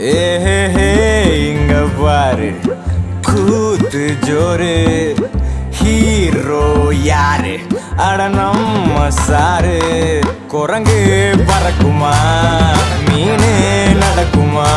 ஏஹே இங்க பாரு கூத்து ஜோரு ஹீரோ யாரு அட நம்ம சாரு குரங்கு பறக்குமா மீனு நடக்குமா